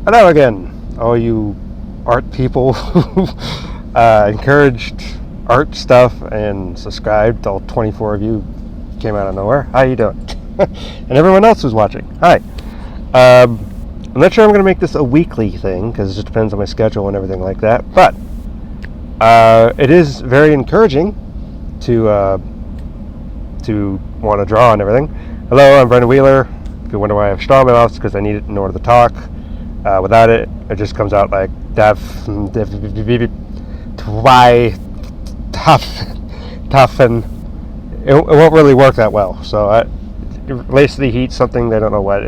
Hello again, all you art people who encouraged art stuff and subscribed. All 24 of you came out of nowhere. How you doing? And everyone else who's watching, hi. I'm not sure I'm going to make this a weekly thing because it just depends on my schedule and everything like that. But it is very encouraging to want to draw and everything. Hello, I'm Brendan Wheeler. If you wonder why I have straw in my mouth, it's because I need it in order to talk. Without it, it just comes out like tough, and it won't really work that well. So it relates to the heat, something they don't know what.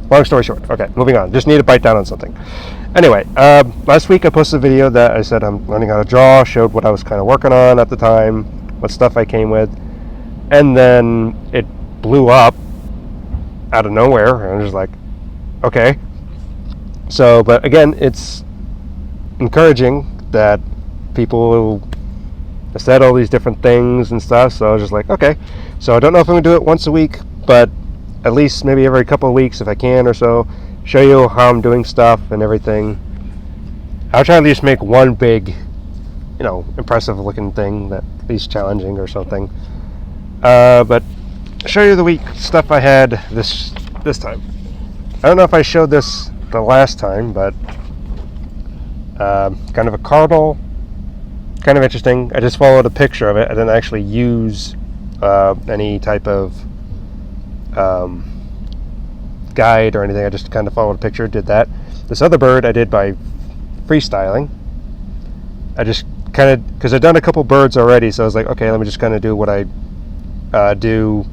Long story short, okay, moving on. Just need to bite down on something. Anyway, last week I posted a video that I said I'm learning how to draw, showed what I was kind of working on at the time, what stuff I came with, and then it blew up out of nowhere, and I was just like, okay. So, but again, it's encouraging that people said all these different things and stuff, so I was just like, okay. So I don't know if I'm going to do it once a week, but at least maybe every couple of weeks if I can or so, show you how I'm doing stuff and everything. I'll try to at least make one big, impressive looking thing that at least challenging or something. But show you the week stuff I had this time. I don't know if I showed this the last time, but kind of a cardinal, kind of interesting. I just followed a picture of it. I didn't actually use any type of guide or anything. I just kind of followed a picture, did that. This other bird I did by freestyling. I just kind of, because I've done a couple birds already, so I was like, okay, let me just kind of do what I do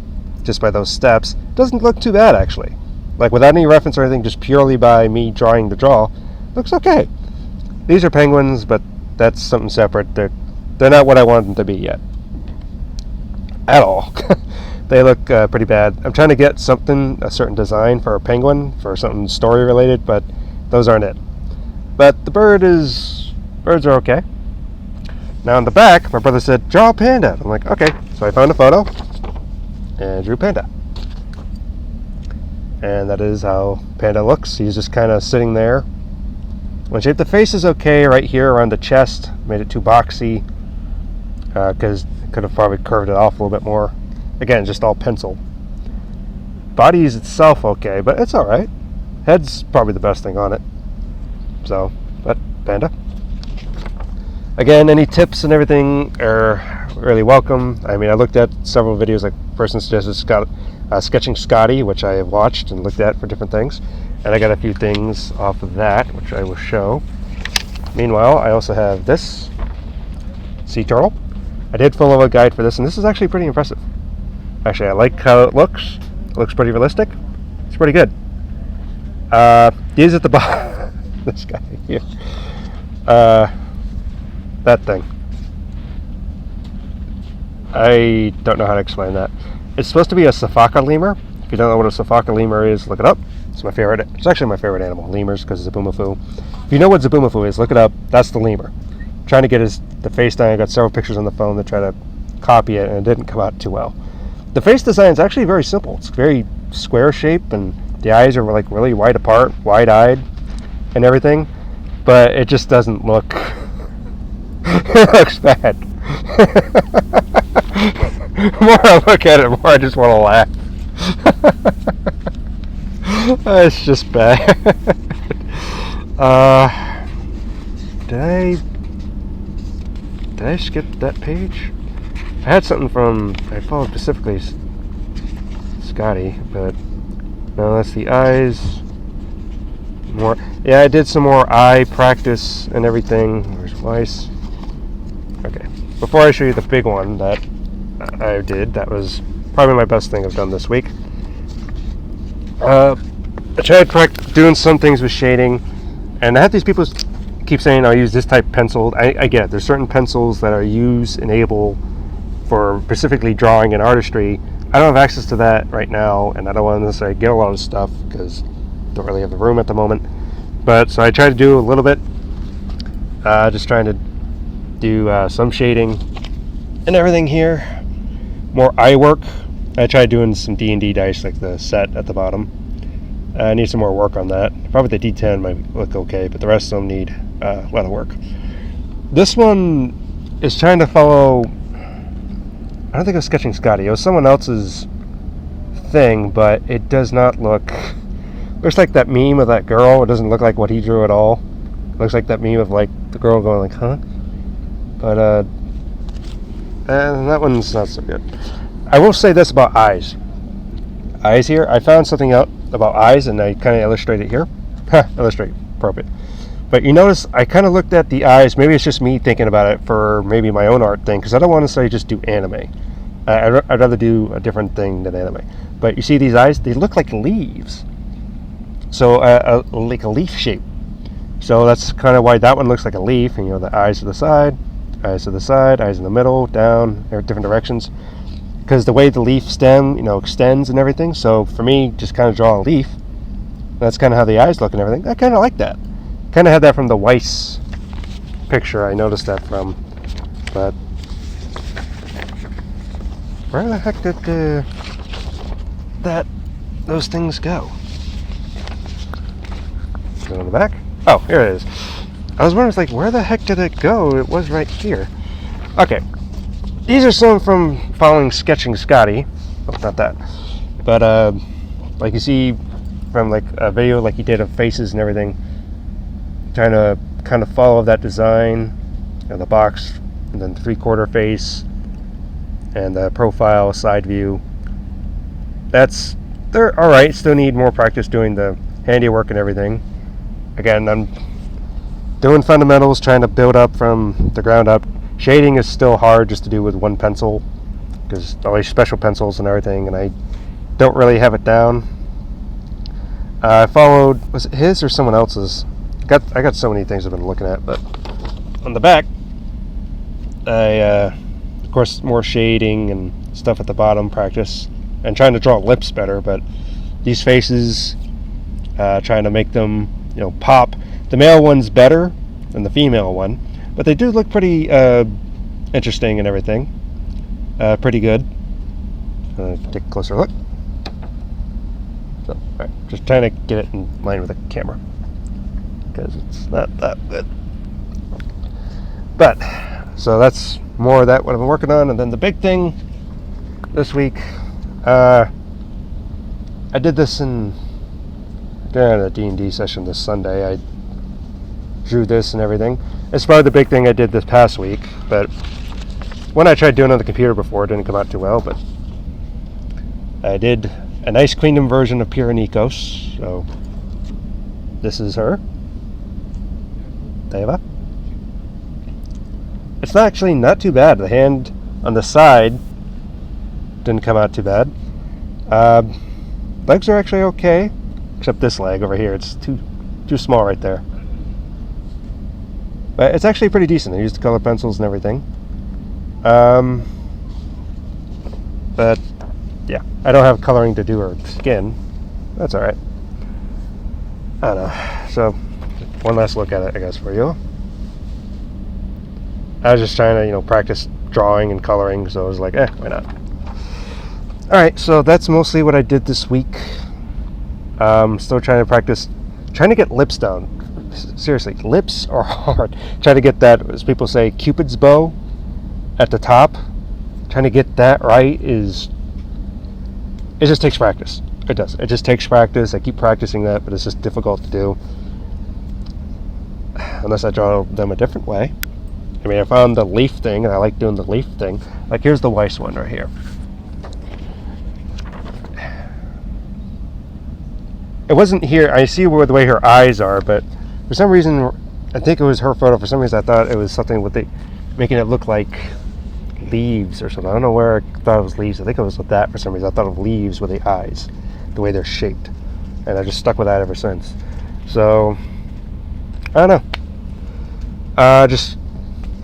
just by those steps. Doesn't look too bad, actually. Like, without any reference or anything, just purely by me drawing the draw, looks okay. These are penguins, but that's something separate. They're not what I want them to be yet. At all. They look pretty bad. I'm trying to get a certain design for a penguin, for something story related, but those aren't it. But the birds are okay. Now on the back, my brother said, draw a panda. I'm like, okay. So I found a photo and drew panda. And that is how panda looks. He's just kind of sitting there. One shape. The face is okay right here around the chest. Made it too boxy because could have probably curved it off a little bit more. Again, just all pencil. Body is itself okay, but it's all right. Head's probably the best thing on it. So, but panda. Again, any tips and everything are really welcome. I mean, I looked at several videos, like a person suggested Sketching Scottie, which I have watched and looked at for different things. And I got a few things off of that, which I will show. Meanwhile, I also have this sea turtle. I did follow a guide for this, and this is actually pretty impressive. Actually, I like how it looks. It looks pretty realistic. It's pretty good. He's at the bottom. This guy here. That thing. I don't know how to explain that. It's supposed to be a Safaka lemur. If you don't know what a Safaka lemur is, look it up. It's my favorite. It's actually my favorite animal, lemurs, because it's Zaboomafoo. If you know what Zaboomafoo is, look it up. That's the lemur. I'm trying to get the face done. I got several pictures on the phone to try to copy it, and it didn't come out too well. The face design is actually very simple. It's very square shape, and the eyes are like really wide apart, wide-eyed, and everything. But it just doesn't look. It looks bad. The more I look at it, the more I just want to laugh. It's just bad. Did I skip that page? I had something I followed specifically Scotty, but no, that's the eyes. More, yeah, I did some more eye practice and everything. There's Weiss. Okay, before I show you the big one that I did, that was probably my best thing I've done this week. I tried doing some things with shading, and I had these people keep saying I'll use this type pencil. I get it. There's certain pencils that are enable for specifically drawing and artistry. I don't have access to that right now, and I don't want to necessarily get a lot of stuff because I don't really have the room at the moment. But so I tried to do a little bit, just trying to do some shading and everything here. More eye work. I tried doing some D&D dice, like the set at the bottom. I need some more work on that. Probably the D10 might look okay, but the rest of them need a lot of work. This one is trying to follow, I don't think it was Sketching Scottie. It was someone else's thing, but it does not look, looks like that meme of that girl. It doesn't look like what he drew at all. It looks like that meme of like the girl going like, huh? But that one's not so good. I will say this about eyes. Eyes here. I found something out about eyes, and I kind of illustrate it here. Illustrate, appropriate. But you notice I kind of looked at the eyes. Maybe it's just me thinking about it for maybe my own art thing, because I don't want to say just do anime. I'd rather do a different thing than anime. But you see these eyes? They look like leaves. So like a leaf shape. So that's kind of why that one looks like a leaf. And the eyes to the side, eyes to the side, eyes in the middle, down, different directions. Because the way the leaf stem, extends and everything. So for me, just kind of draw a leaf. That's kind of how the eyes look and everything. I kind of like that. Kind of had that from the Weiss picture. I noticed that from. But where the heck did those things go? Go in the back. Oh, here it is. I was wondering, like, where the heck did it go? It was right here. Okay. These are some from following Sketching Scottie. Oh, not that. But, like you see from, like, a video like he did of faces and everything, trying to kind of follow that design, the box, and then the 3/4 face, and the profile, side view. They're alright. Still need more practice doing the handiwork and everything. Again, I'm doing fundamentals, trying to build up from the ground up. Shading is still hard just to do with one pencil, because all these special pencils and everything, and I don't really have it down. I followed, was it his or someone else's? I got so many things I've been looking at, but on the back, I, of course, more shading and stuff at the bottom practice, and trying to draw lips better, but these faces, trying to make them, pop. The male one's better than the female one, but they do look pretty interesting and everything. Pretty good. Take a closer look. So, all right, just trying to get it in line with the camera, because it's not that good. But, so that's more of that what I've been working on. And then the big thing this week, I did this during a D&D session this Sunday. I drew this and everything. It's probably the big thing I did this past week, but when I tried doing it on the computer before, it didn't come out too well. But I did a nice Queendom version of Pyranikos. So this is her, Deva. It's actually not too bad. The hand on the side didn't come out too bad. Legs are actually okay, except this leg over here. It's too small right there. But it's actually pretty decent. I used color pencils and everything. But yeah, I don't have coloring to do her skin. That's all right. I don't know. So one last look at it, I guess, for you. I was just trying to, practice drawing and coloring, so I was like, why not? All right, so that's mostly what I did this week. Still trying to practice, trying to get lips down. Seriously, lips are hard. Trying to get that, as people say, Cupid's bow at the top. Trying to get that right it just takes practice. It does. It just takes practice. I keep practicing that, but it's just difficult to do. Unless I draw them a different way. I mean, I found the leaf thing, and I like doing the leaf thing. Like, here's the Weiss one right here. It wasn't here. I see where the way her eyes are, but for some reason, I think it was her photo. For some reason, I thought it was something with making it look like leaves or something. I don't know where I thought it was leaves. I think it was with that for some reason. I thought of leaves with the eyes, the way they're shaped. And I just stuck with that ever since. So, I don't know. Just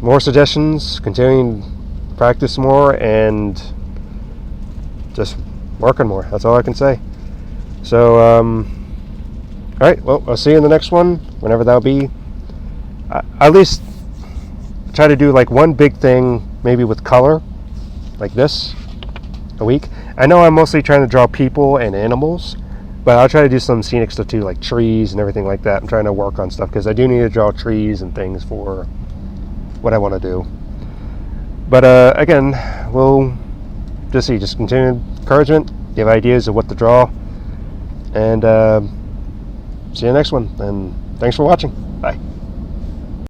more suggestions, continuing to practice more, and just working more. That's all I can say. So, all right, well, I'll see you in the next one, whenever that'll be. At least try to do like one big thing, maybe with color, like this, a week. I know I'm mostly trying to draw people and animals, But I'll try to do some scenic stuff too, like trees and everything like that. I'm trying to work on stuff because I do need to draw trees and things for what I want to do. But again, we'll just continue encouragement, give ideas of what to draw, and see you next one. And thanks for watching.